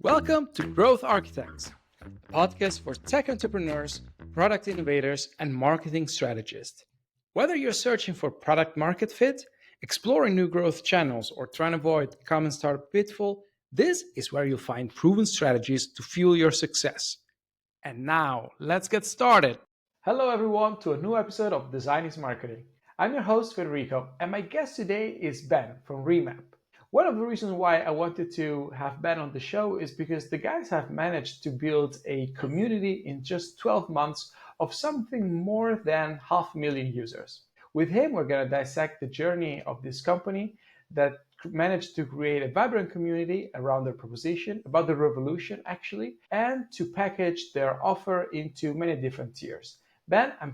Welcome to Growth Architects, a podcast for tech entrepreneurs, product innovators, and marketing strategists. Whether you're searching for product market fit, exploring new growth channels, or trying to avoid common startup pitfall, this is where you'll find proven strategies to fuel your success. And now, let's get started. Hello, everyone, to a new episode of Design is Marketing. I'm your host, Federico, and my guest today is Ben from Remap. One of the reasons why I wanted to have Ben on the show is because the guys have managed to build a community in just 12 months of something more than 500,000 users. With him, we're going to dissect the journey of this company that managed to create a vibrant community around their proposition, about the revolution actually, and to package their offer into many different tiers. Ben, I'm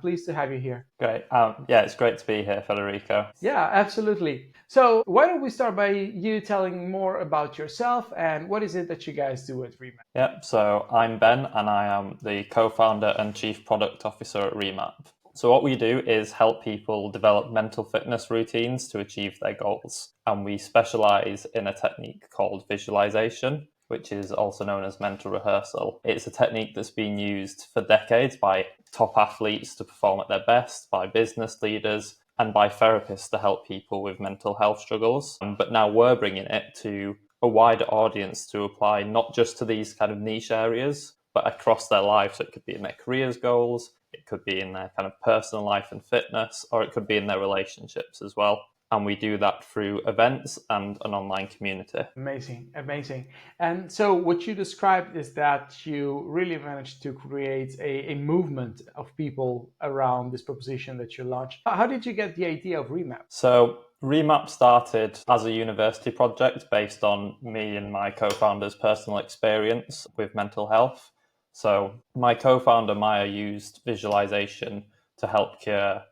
pleased to have you here. Great. It's great to be here, Federico. Yeah, absolutely. So why don't we start by you telling more about yourself and what is it that you guys do at Remap? Yep. So I'm Ben and I am the co-founder and chief product officer at Remap. So what we do is help people develop mental fitness routines to achieve their goals. And we specialize in a technique called visualization, which is also known as mental rehearsal. It's a technique that's been used for decades by top athletes to perform at their best, by business leaders, and by therapists to help people with mental health struggles. But now we're bringing it to a wider audience to apply not just to these kind of niche areas, but across their lives. So it could be in their careers goals, it could be in their kind of personal life and fitness, or it could be in their relationships as well. And we do that through events and an online community. Amazing. And so what you described is that you really managed to create a movement of people around this proposition that you launched. How did you get the idea of Remap? So Remap started as a university project based on me and my co-founder's personal experience with mental health. So my co-founder, Maya, used visualization to help cure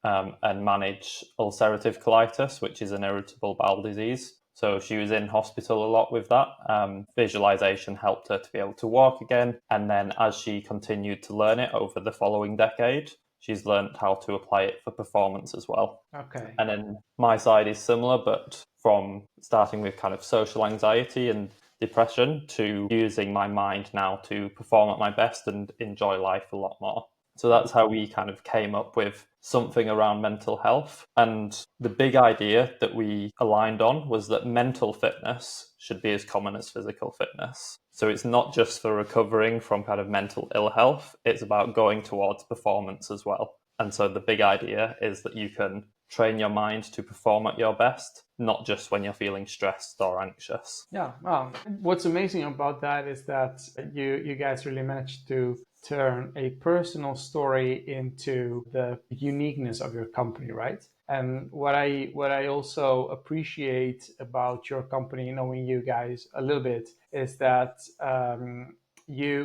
and manage ulcerative colitis, which is an irritable bowel disease. So she was in hospital a lot with that. Visualization helped her to be able to walk again. And then as she continued to learn it over the following decade, she's learned how to apply it for performance as well. Okay. And then my side is similar, but from starting with kind of social anxiety and depression to using my mind now to perform at my best and enjoy life a lot more. So that's how we kind of came up with something around mental health. And the big idea that we aligned on was that mental fitness should be as common as physical fitness. So it's not just for recovering from kind of mental ill health, it's about going towards performance as well. And so the big idea is that you can train your mind to perform at your best, not just when you're feeling stressed or anxious. Yeah. Wow. What's amazing about that is that you guys really managed to turn a personal story into the uniqueness of your company, right? And what I also appreciate about your company, knowing you guys a little bit, is that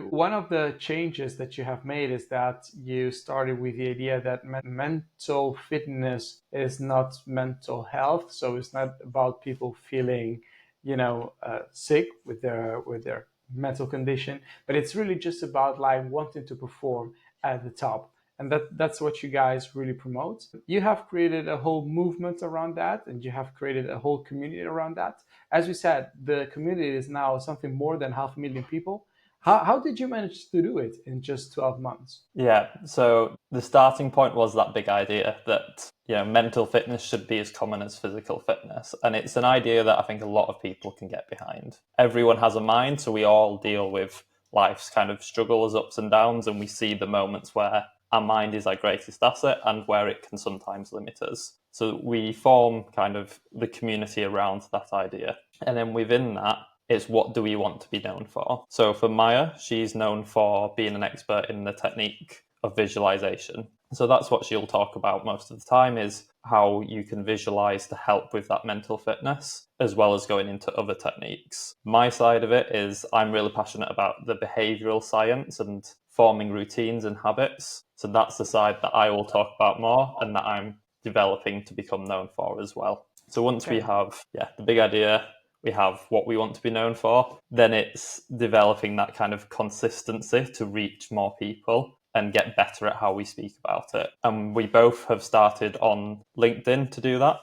one of the changes that you have made is that you started with the idea that mental fitness is not mental health. So it's not about people feeling, sick with their mental condition, but it's really just about like wanting to perform at the top. And that's what you guys really promote. You have created a whole movement around that, and you have created a whole community around that. As we said, the community is now something more than 500,000 people. How did you manage to do it in just 12 months? Yeah, so the starting point was that big idea that mental fitness should be as common as physical fitness. And it's an idea that I think a lot of people can get behind. Everyone has a mind, so we all deal with life's kind of struggles, ups and downs, and we see the moments where our mind is our greatest asset and where it can sometimes limit us. So we form kind of the community around that idea. And then within that, it's what do we want to be known for? So for Maya, she's known for being an expert in the technique of visualization. So that's what she'll talk about most of the time, is how you can visualize to help with that mental fitness, as well as going into other techniques. My side of it is I'm really passionate about the behavioral science and forming routines and habits. So that's the side that I will talk about more and that I'm developing to become known for as well. So once we have the big idea, we have what we want to be known for, then it's developing that kind of consistency to reach more people and get better at how we speak about it. And we both have started on LinkedIn to do that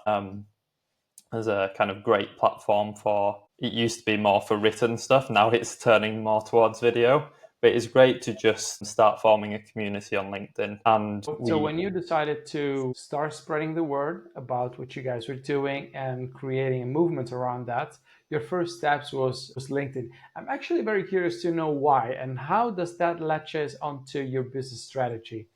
as a kind of great platform for it used to be more for written stuff. Now it's turning more towards video. But it's great to just start forming a community on LinkedIn. And So when you decided to start spreading the word about what you guys were doing and creating a movement around that, your first steps was LinkedIn. I'm actually very curious to know why and how does that latches onto your business strategy?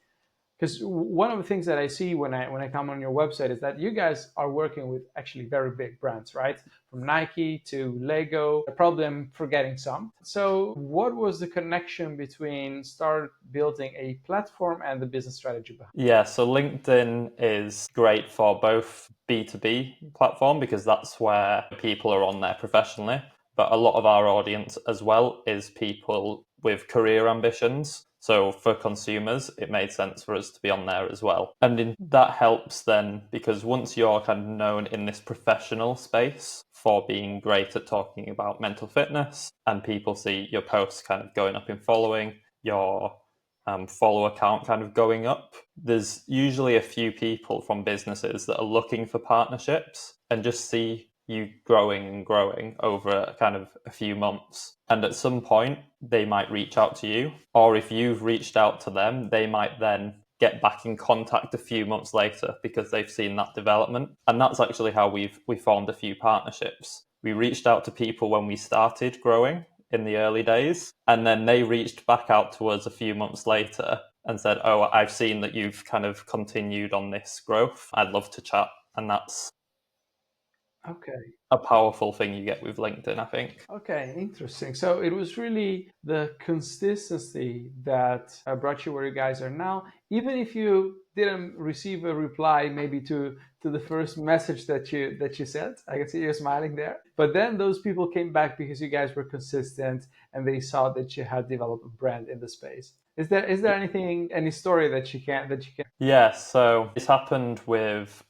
Because one of the things that I see when I come on your website is that you guys are working with actually very big brands, right? From Nike to Lego. Probably I'm forgetting some. So what was the connection between start building a platform and the business strategy behind? Yeah, so LinkedIn is great for both B2B platform because that's where people are on there professionally. But a lot of our audience as well is people with career ambitions. So for consumers, it made sense for us to be on there as well. And that helps then because once you're kind of known in this professional space for being great at talking about mental fitness and people see your posts kind of going up in following, your follow count kind of going up, there's usually a few people from businesses that are looking for partnerships and just see you growing and growing over kind of a few months. And at some point, they might reach out to you, or if you've reached out to them, they might then get back in contact a few months later because they've seen that development. And that's actually how we formed a few partnerships. We reached out to people when we started growing in the early days, and then they reached back out to us a few months later and said, "Oh, I've seen that you've kind of continued on this growth. I'd love to chat." And that's Okay. a powerful thing you get with LinkedIn, I think. Okay, interesting. So it was really the consistency that brought you where you guys are now. Even if you didn't receive a reply, maybe to the first message that you sent, I can see you smiling there. But then those people came back because you guys were consistent and they saw that you had developed a brand in the space. Is there anything, any story that you can? Yeah, so it's happened with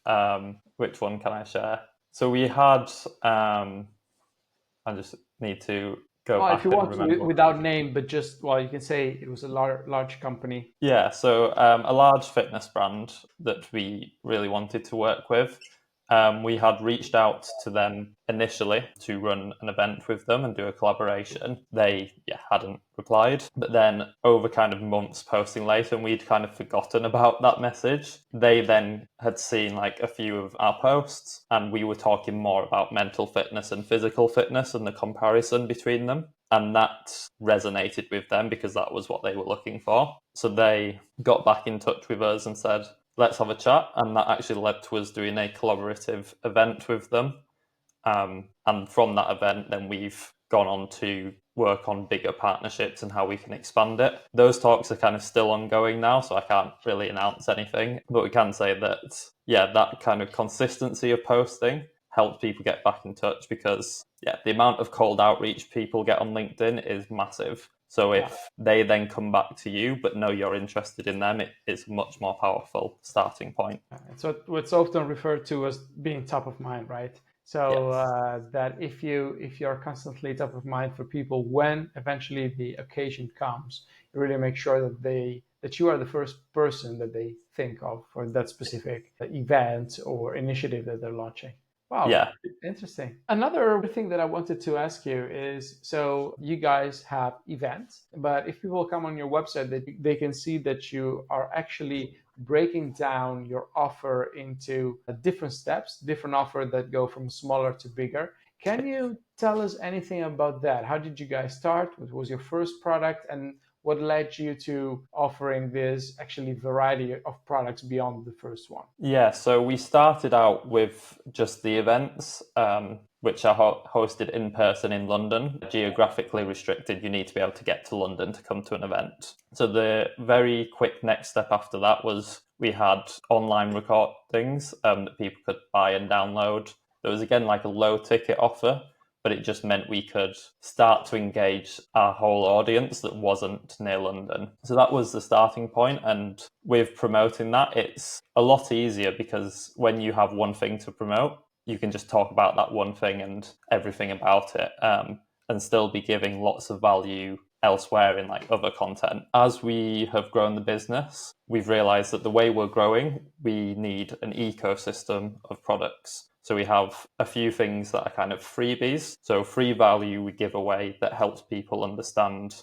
which one can I share? So we had I just need to go Well, if you back and want, remember. without name, but just, well, you can say it was a large company. Yeah, so a large fitness brand that we really wanted to work with. We had reached out to them initially to run an event with them and do a collaboration. They hadn't replied, but then over kind of months posting later, and we'd kind of forgotten about that message. They then had seen like a few of our posts, and we were talking more about mental fitness and physical fitness and the comparison between them. And that resonated with them because that was what they were looking for. So they got back in touch with us and said, let's have a chat. And that actually led to us doing a collaborative event with them. And from that event, then we've gone on to work on bigger partnerships and how we can expand it. Those talks are kind of still ongoing now, so I can't really announce anything. But we can say that, that kind of consistency of posting helps people get back in touch because, the amount of cold outreach people get on LinkedIn is massive. So if they then come back to you but know you're interested in them, it is a much more powerful starting point. So what's often referred to as being top of mind, right? So Yes. that if you're constantly top of mind for people when eventually the occasion comes, you really make sure that you are the first person that they think of for that specific event or initiative that they're launching. Wow, Yeah. interesting. Another thing that I wanted to ask you is, so you guys have events, but if people come on your website, they can see that you are actually breaking down your offer into different steps, different offer that go from smaller to bigger. Can you tell us anything about that? How did you guys start? What was your first product, and what led you to offering this actually variety of products beyond the first one? Yeah, so we started out with just the events, which are hosted in person in London. Geographically restricted, you need to be able to get to London to come to an event. So the very quick next step after that was we had online recordings that people could buy and download. There was again like a low ticket offer, but it just meant we could start to engage our whole audience that wasn't near London. So that was the starting point. And with promoting that, it's a lot easier because when you have one thing to promote, you can just talk about that one thing and everything about it, and still be giving lots of value elsewhere in like other content. As we have grown the business, we've realized that the way we're growing, we need an ecosystem of products. So we have a few things that are kind of freebies. So free value we give away that helps people understand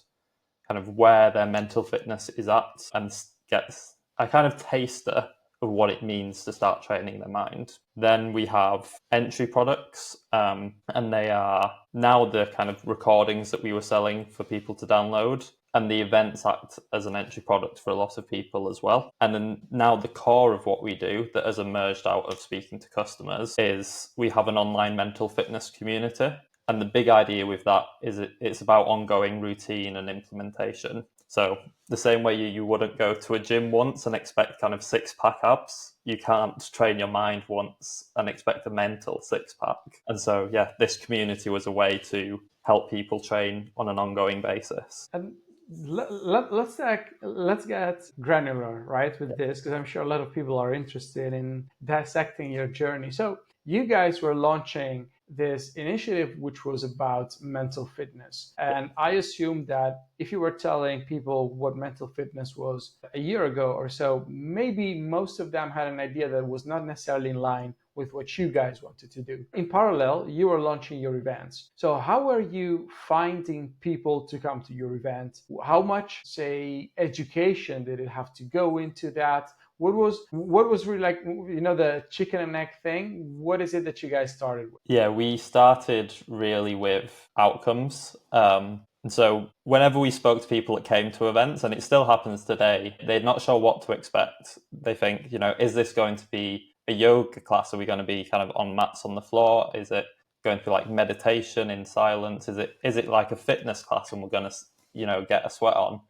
kind of where their mental fitness is at and gets a kind of taster of what it means to start training their mind. Then we have entry products, and they are now the kind of recordings that we were selling for people to download. And the events act as an entry product for a lot of people as well. And then now the core of what we do that has emerged out of speaking to customers is we have an online mental fitness community. And the big idea with that is it's about ongoing routine and implementation. So the same way you wouldn't go to a gym once and expect kind of 6-pack abs, you can't train your mind once and expect a mental 6-pack. And so, yeah, this community was a way to help people train on an ongoing basis. And let's get granular, right, with this, because I'm sure a lot of people are interested in dissecting your journey. So you guys were launching this initiative which was about mental fitness, and I assume that if you were telling people what mental fitness was a year ago or so, maybe most of them had an idea that was not necessarily in line with what you guys wanted to do. In parallel, you were launching your events. So how are you finding people to come to your event? How much, say, education did it have to go into that? What was really, like, the chicken and egg thing? What is it that you guys started with? Yeah, we started really with outcomes. And so whenever we spoke to people that came to events, and it still happens today, they're not sure what to expect. They think, is this going to be a yoga class? Are we going to be kind of on mats on the floor? Is it going to be like meditation in silence? Is it like a fitness class and we're going to, get a sweat on?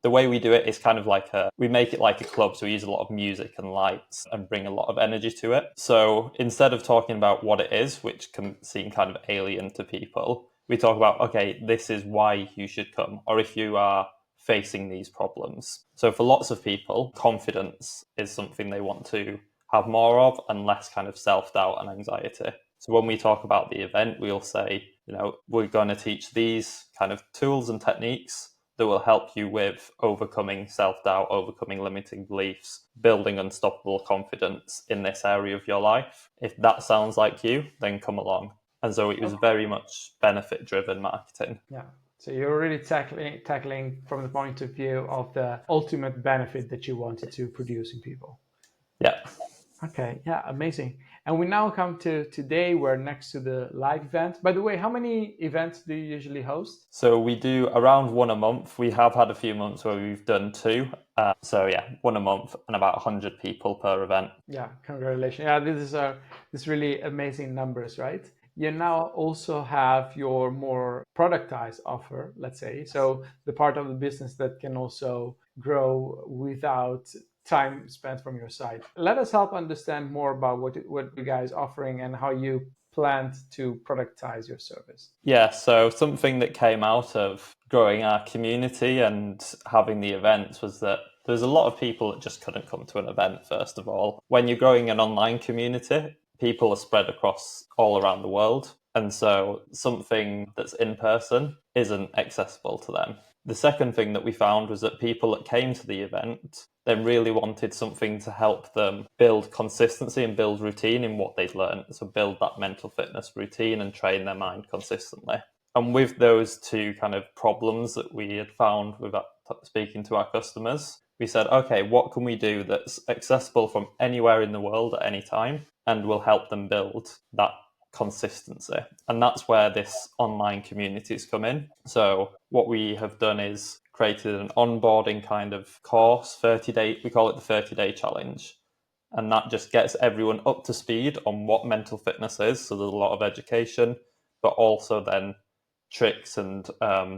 The way we do it is kind of like we make it like a club. So we use a lot of music and lights and bring a lot of energy to it. So instead of talking about what it is, which can seem kind of alien to people, we talk about, okay, this is why you should come, or if you are facing these problems. So for lots of people, confidence is something they want to have more of and less kind of self-doubt and anxiety. So when we talk about the event, we'll say, we're going to teach these kind of tools and techniques that will help you with overcoming self-doubt, overcoming limiting beliefs, building unstoppable confidence in this area of your life. If that sounds like you, then come along. And so it was very much benefit-driven marketing. Yeah. So you're really tackling from the point of view of the ultimate benefit that you wanted to produce in people. Yeah. Okay, yeah, amazing. And we now come to today. We're next to the live event. By the way, how many events do you usually host? So we do around one a month. We have had a few months where we've done 2. So yeah, one a month and about 100 people per event. Yeah, congratulations. Yeah, this really amazing numbers, right? You now also have your more productized offer, let's say. So the part of the business that can also grow without time spent from your side. Let us help understand more about what you guys are offering and how you planned to productize your service. Yeah, so something that came out of growing our community and having the events was that there's a lot of people that just couldn't come to an event, first of all. When you're growing an online community, people are spread across all around the world. And so something that's in person isn't accessible to them. The second thing that we found was that people that came to the event then really wanted something to help them build consistency and build routine in what they'd learned. So build that mental fitness routine and train their mind consistently. And with those two kind of problems that we had found with speaking to our customers, we said, okay, what can we do that's accessible from anywhere in the world at any time and will help them build that consistency? And that's where this online communities come in. So what we have done is created an onboarding kind of course, 30-day, we call it the 30-day challenge. And that just gets everyone up to speed on what mental fitness is. So there's a lot of education, but also then tricks and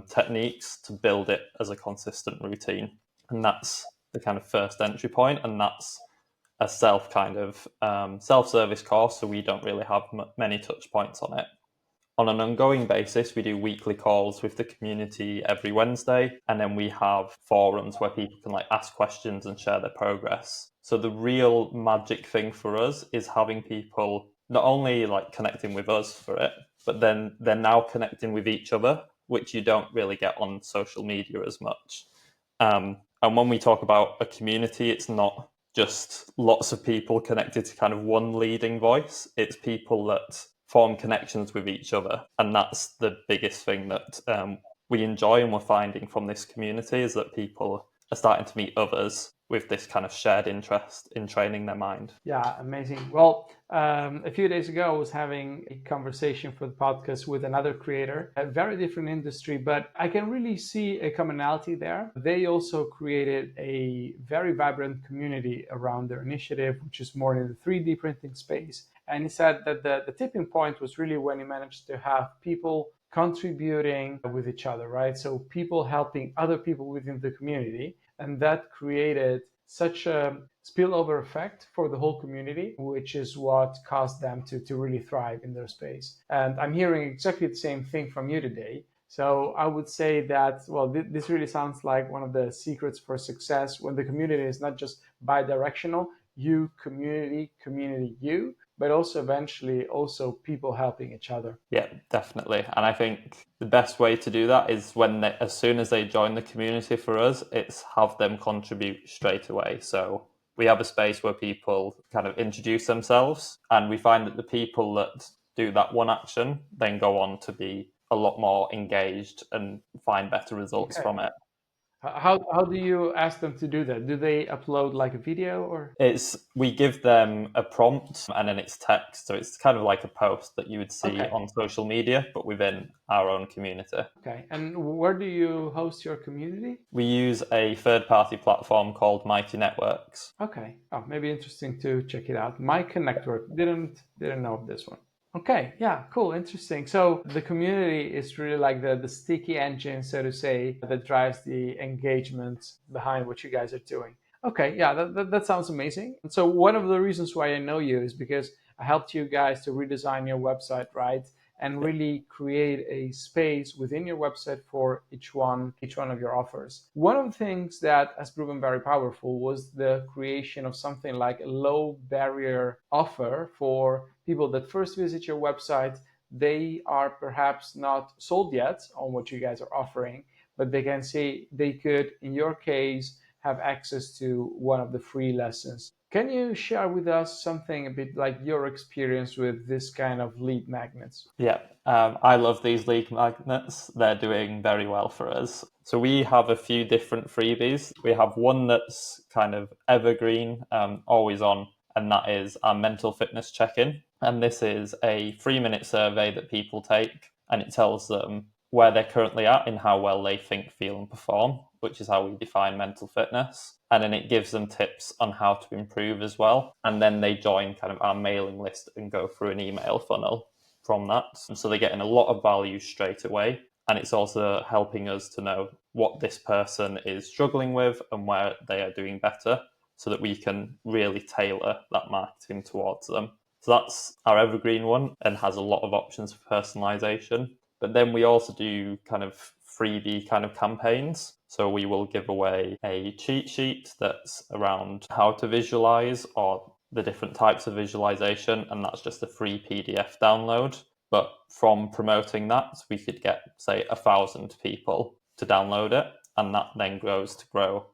techniques to build it as a consistent routine. And that's the kind of first entry point. And that's a self-service course, so we don't really have many touch points on it. On an ongoing basis, we do weekly calls with the community every Wednesday, and then we have forums where people can ask questions and share their progress. So the real magic thing for us is having people not only connecting with us for it, but then they're now connecting with each other, which you don't really get on social media as much. And when we talk about a community, it's not just lots of people connected to kind of one leading voice. It's people that form connections with each other. And that's the biggest thing that we enjoy and we're finding from this community, is that people are starting to meet others with this kind of shared interest in training their mind. Yeah, amazing. Well, a few days ago, I was having a conversation for the podcast with another creator, a very different industry, but I can really see a commonality there. They also created a very vibrant community around their initiative, which is more in the 3D printing space. And he said that the tipping point was really when he managed to have people contributing with each other, right? So people helping other people within the community. And that created such a spillover effect for the whole community, which is what caused them to really thrive in their space. And I'm hearing exactly the same thing from you today. So I would say that, well, this really sounds like one of the secrets for success when the community is not just bi-directional, you, community, community, you, but also eventually also people helping each other. Yeah, definitely. And I think the best way to do that is as soon as they join the community, for us, it's have them contribute straight away. So we have a space where people kind of introduce themselves, and we find that the people that do that one action then go on to be a lot more engaged and find better results from it. How do you ask them to do that? Do they upload like a video or? We give them a prompt and then it's text. So it's kind of like a post that you would see Okay. on social media, but within our own community. Okay. And where do you host your community? We use a third-party platform called Mighty Networks. Okay. Oh, maybe interesting to check it out. My Network. Didn't know of this one. Okay, yeah, cool, interesting. So the community is really like the sticky engine, so to say, that drives the engagement behind what you guys are doing. Okay, yeah, that sounds amazing. And so one of the reasons why I know you is because I helped you guys to redesign your website, right? And really create a space within your website for each one of your offers. One of the things that has proven very powerful was the creation of something like a low barrier offer for people that first visit your website. They are perhaps not sold yet on what you guys are offering, but they can see they could, in your case, have access to one of the free lessons. Can you share with us something a bit like your experience with this kind of lead magnets? Yeah, I love these lead magnets. They're doing very well for us. So we have a few different freebies. We have one that's kind of evergreen, always on, and that is our mental fitness check-in. And this is a 3-minute survey that people take, and it tells them where they're currently at in how well they think, feel, and perform, which is how we define mental fitness. And then it gives them tips on how to improve as well. And then they join kind of our mailing list and go through an email funnel from that. So they're getting a lot of value straight away. And it's also helping us to know what this person is struggling with and where they are doing better, so that we can really tailor that marketing towards them. So that's our evergreen one and has a lot of options for personalization. But then we also do kind of freebie kind of campaigns. So we will give away a cheat sheet that's around how to visualize or the different types of visualization. And that's just a free PDF download. But from promoting that, we could get, say, 1,000 people to download it. And that then grows to grow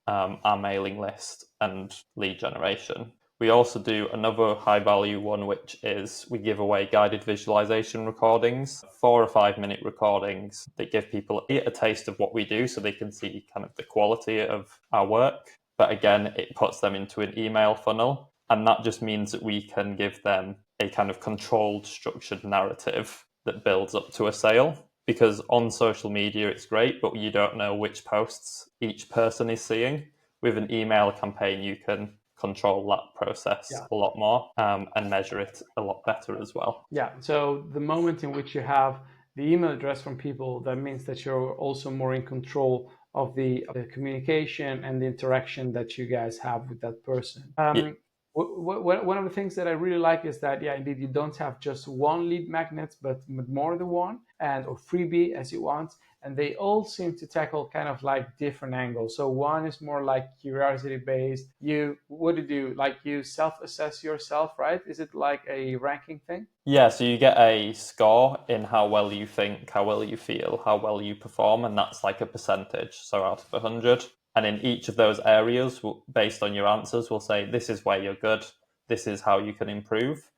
our mailing list and lead generation. We also do another high value one, which is we give away guided visualization recordings, 4 or 5 minute recordings that give people a taste of what we do so they can see kind of the quality of our work. But again, it puts them into an email funnel. And that just means that we can give them a kind of controlled, structured narrative that builds up to a sale. Because on social media, it's great, but you don't know which posts each person is seeing. With an email campaign, you can control that process a lot more and measure it a lot better as well. Yeah, so the moment in which you have the email address from people, that means that you're also more in control of the communication and the interaction that you guys have with that person. One of the things that I really like is that, yeah, indeed, you don't have just one lead magnet, but more than one, or freebie as you want. And they all seem to tackle kind of like different angles. So one is more like curiosity based. What did you like? You self-assess yourself, right? Is it like a ranking thing? Yeah, so you get a score in how well you think, how well you feel, how well you perform, and that's like a percentage. So out of 100, And in each of those areas, based on your answers, we'll say, this is where you're good, this is how you can improve.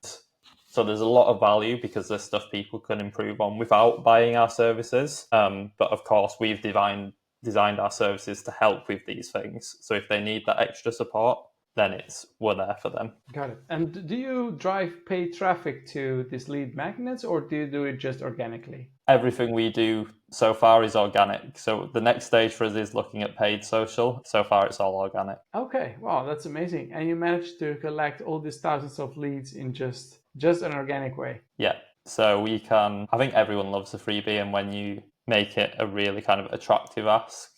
So there's a lot of value because there's stuff people can improve on without buying our services. But of course, we've designed our services to help with these things. So if they need that extra support, then we're there for them. Got it. And do you drive paid traffic to these lead magnets, or do you do it just organically? Everything we do so far is organic. So the next stage for us is looking at paid social. So far, it's all organic. Okay, wow, that's amazing. And you managed to collect all these thousands of leads in just an organic way. Yeah. So I think everyone loves a freebie, and when you make it a really kind of attractive ask,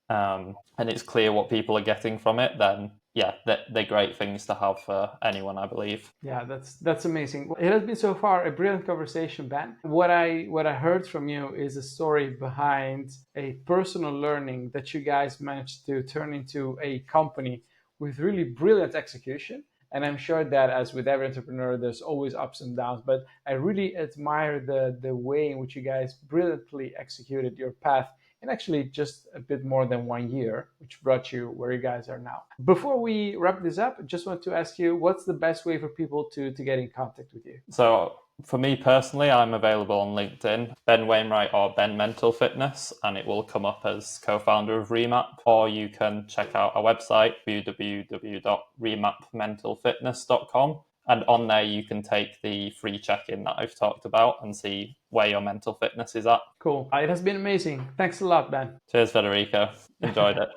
and it's clear what people are getting from it, then yeah, they're great things to have for anyone, I believe. Yeah, that's amazing. It has been so far a brilliant conversation, Ben. What I heard from you is a story behind a personal learning that you guys managed to turn into a company with really brilliant execution. And I'm sure that, as with every entrepreneur, there's always ups and downs, but I really admire the way in which you guys brilliantly executed your path in actually just a bit more than 1 year, which brought you where you guys are now. Before we wrap this up, I just want to ask you, what's the best way for people to get in contact with you? So for me personally, I'm available on LinkedIn, Ben Wainwright or Ben Mental Fitness, and it will come up as co-founder of Remap. Or you can check out our website, www.remapmentalfitness.com. And on there, you can take the free check-in that I've talked about and see where your mental fitness is at. Cool. It has been amazing. Thanks a lot, Ben. Cheers, Federico. Enjoyed it.